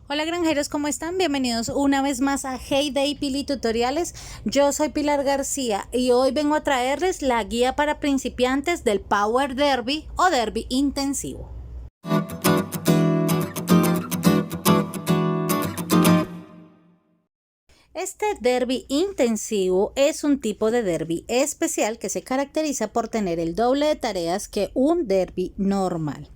Hola granjeros, ¿cómo están? Bienvenidos una vez más a Heyday Pili Tutoriales. Yo soy Pilar García y hoy vengo a traerles la guía para principiantes del Power Derby o Derby intensivo. Este derby intensivo es un tipo de derby especial que se caracteriza por tener el doble de tareas que un derby normal.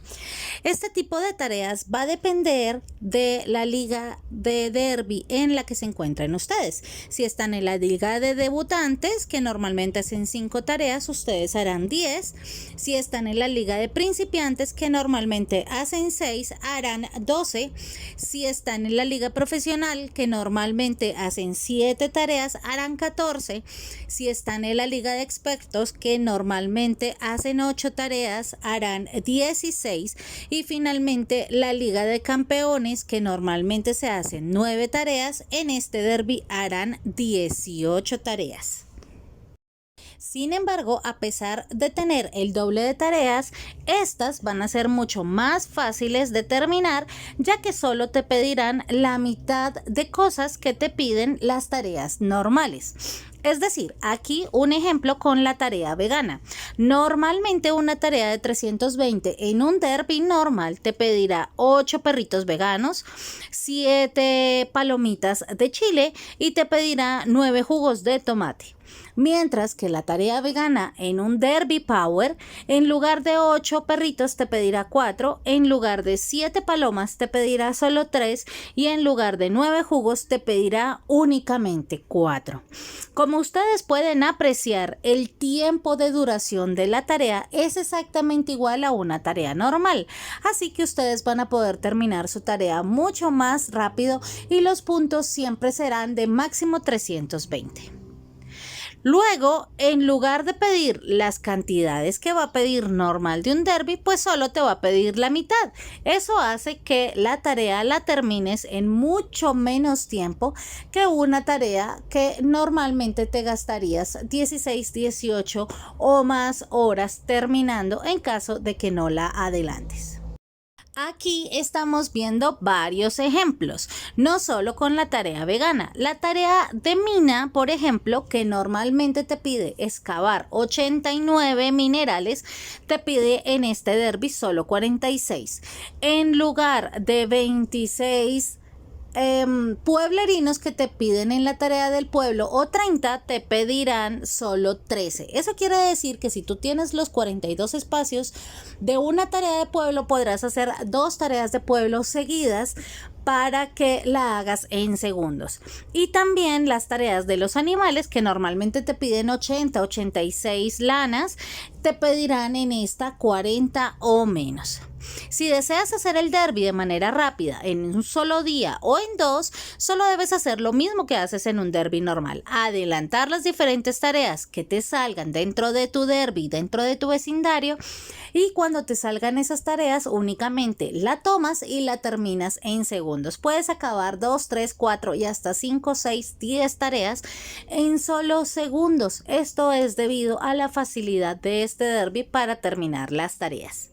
Este tipo de tareas va a depender de la liga de derby en la que se encuentren ustedes. Si están en la liga de debutantes, que normalmente hacen 5 tareas, ustedes harán 10. Si están en la liga de principiantes, que normalmente hacen 6, harán 12. Si están en la liga profesional, que normalmente hacen 7 tareas, harán 14. Si están en la liga de expertos, que normalmente hacen 8 tareas, harán 16. Y finalmente la liga de campeones, que normalmente se hacen 9 tareas, en este derby harán 18 tareas. Sin embargo, a pesar de tener el doble de tareas, estas van a ser mucho más fáciles de terminar, ya que solo te pedirán la mitad de cosas que te piden las tareas normales. Es decir, aquí un ejemplo con la tarea vegana. Normalmente una tarea de 320 en un derby normal te pedirá 8 perritos veganos, 7 palomitas de chile y te pedirá 9 jugos de tomate. Mientras que la tarea vegana en un Derby Power, en lugar de 8 perritos te pedirá 4, en lugar de 7 palomas te pedirá solo 3 y en lugar de 9 jugos te pedirá únicamente 4. Como ustedes pueden apreciar, el tiempo de duración de la tarea es exactamente igual a una tarea normal, así que ustedes van a poder terminar su tarea mucho más rápido y los puntos siempre serán de máximo 320. Luego, en lugar de pedir las cantidades que va a pedir normal de un derby, pues solo te va a pedir la mitad. Eso hace que la tarea la termines en mucho menos tiempo que una tarea que normalmente te gastarías 16, 18 o más horas terminando en caso de que no la adelantes. Aquí estamos viendo varios ejemplos, no solo con la tarea vegana. La tarea de mina, por ejemplo, que normalmente te pide excavar 89 minerales, te pide en este derby solo 46. En lugar de 26 pueblerinos que te piden en la tarea del pueblo o 30, te pedirán solo 13. Eso quiere decir que si tú tienes los 42 espacios de una tarea de pueblo, podrás hacer 2 tareas de pueblo seguidas para que la hagas en segundos. Y también las tareas de los animales, que normalmente te piden 80, 86 lanas, te pedirán en esta 40 o menos. Si deseas hacer el derby de manera rápida en un solo día o en 2, solo debes hacer lo mismo que haces en un derby normal: adelantar las diferentes tareas que te salgan dentro de tu derby, dentro de tu vecindario, y cuando te salgan esas tareas únicamente la tomas y la terminas en segundos. Puedes acabar 2, 3, 4 y hasta 5, 6, 10 tareas en solo segundos. Esto es debido a la facilidad de este derby para terminar las tareas.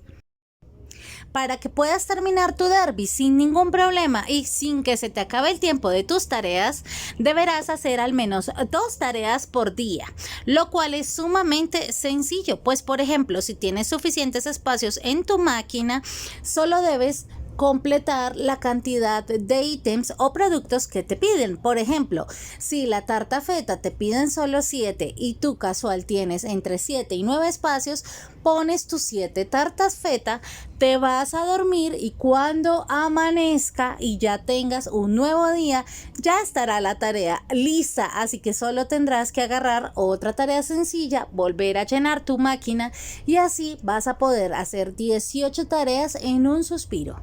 Para que puedas terminar tu derby sin ningún problema y sin que se te acabe el tiempo de tus tareas, deberás hacer al menos 2 tareas por día, lo cual es sumamente sencillo. Pues, por ejemplo, si tienes suficientes espacios en tu máquina, solo debes completar la cantidad de ítems o productos que te piden. Por ejemplo, si la tarta feta te piden solo 7 y tú casual tienes entre 7 y 9 espacios, pones tus 7 tartas feta, te vas a dormir y cuando amanezca y ya tengas un nuevo día, ya estará la tarea lista, así que solo tendrás que agarrar otra tarea sencilla, volver a llenar tu máquina y así vas a poder hacer 18 tareas en un suspiro.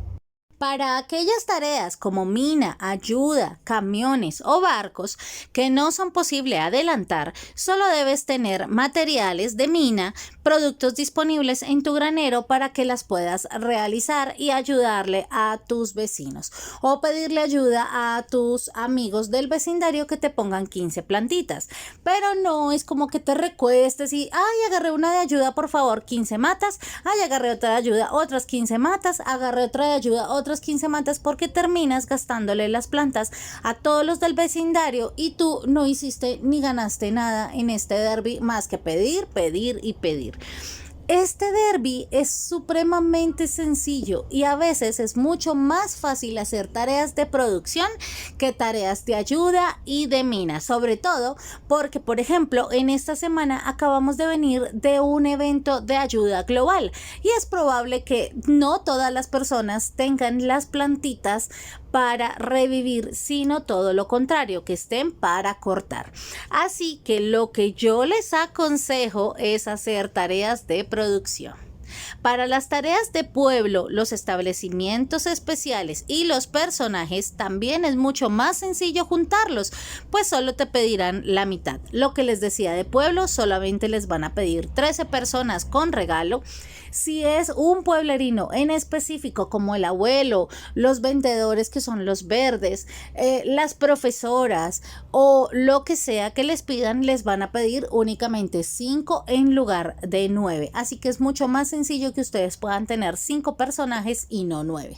Para aquellas tareas como mina, ayuda, camiones o barcos que no son posible adelantar, solo debes tener materiales de mina, productos disponibles en tu granero para que las puedas realizar y ayudarle a tus vecinos o pedirle ayuda a tus amigos del vecindario que te pongan 15 plantitas. Pero no es como que te recuestes y agarré una de ayuda, por favor, 15 matas, agarré otra de ayuda, otras 15 matas, agarré otra de ayuda, otros 15 matas porque terminas gastándole las plantas a todos los del vecindario y tú no hiciste ni ganaste nada en este derbi más que pedir, pedir y pedir. Este derbi es supremamente sencillo y a veces es mucho más fácil hacer tareas de producción que tareas de ayuda y de mina, sobre todo porque, por ejemplo, en esta semana acabamos de venir de un evento de ayuda global y es probable que no todas las personas tengan las plantitas para revivir, sino todo lo contrario, que estén para cortar. Así que lo que yo les aconsejo es hacer tareas de producción. Para las tareas de pueblo, los establecimientos especiales y los personajes también es mucho más sencillo juntarlos, pues solo te pedirán la mitad. Lo que les decía de pueblo, solamente les van a pedir 13 personas con regalo. Si es un pueblerino en específico como el abuelo, los vendedores que son los verdes, las profesoras o lo que sea que les pidan, les van a pedir únicamente 5 en lugar de 9. Así que es mucho más sencillo que ustedes puedan tener 5 personajes y no 9.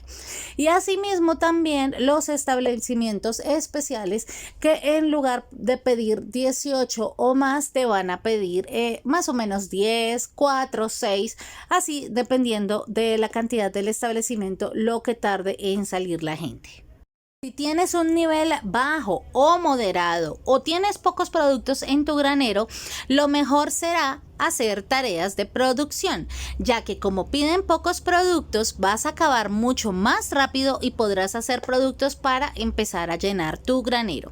Y asimismo también los establecimientos especiales que en lugar de pedir 18 o más te van a pedir más o menos 10, 4, 6, así dependiendo de la cantidad del establecimiento, lo que tarde en salir la gente. Si tienes un nivel bajo o moderado o tienes pocos productos en tu granero, lo mejor será hacer tareas de producción, ya que como piden pocos productos vas a acabar mucho más rápido y podrás hacer productos para empezar a llenar tu granero.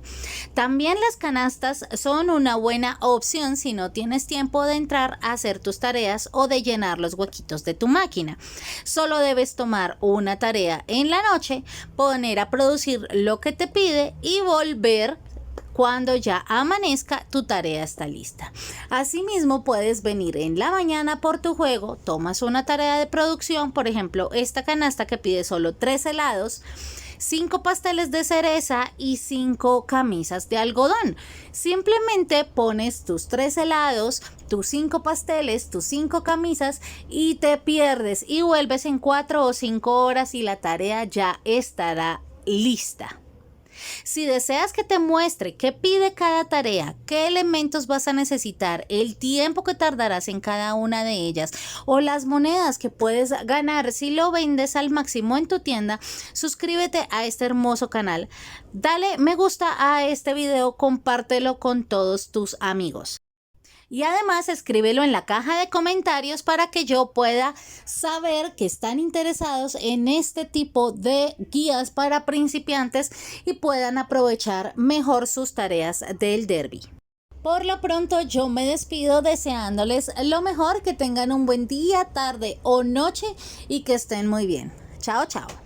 También las canastas son una buena opción si no tienes tiempo de entrar a hacer tus tareas o de llenar los huequitos de tu máquina. Solo debes tomar una tarea en la noche, poner a producir lo que te pide y volver cuando ya amanezca. Tu tarea está lista. Asimismo, puedes venir en la mañana por tu juego, tomas una tarea de producción, por ejemplo, esta canasta que pide solo 3 helados, 5 pasteles de cereza y 5 camisas de algodón. Simplemente pones tus 3 helados, tus 5 pasteles, tus 5 camisas y te pierdes y vuelves en 4 o 5 horas y la tarea ya estará lista. Si deseas que te muestre qué pide cada tarea, qué elementos vas a necesitar, el tiempo que tardarás en cada una de ellas o las monedas que puedes ganar si lo vendes al máximo en tu tienda, suscríbete a este hermoso canal. Dale me gusta a este video, compártelo con todos tus amigos. Y además escríbelo en la caja de comentarios para que yo pueda saber que están interesados en este tipo de guías para principiantes y puedan aprovechar mejor sus tareas del derbi. Por lo pronto yo me despido deseándoles lo mejor, que tengan un buen día, tarde o noche y que estén muy bien. Chao, chao.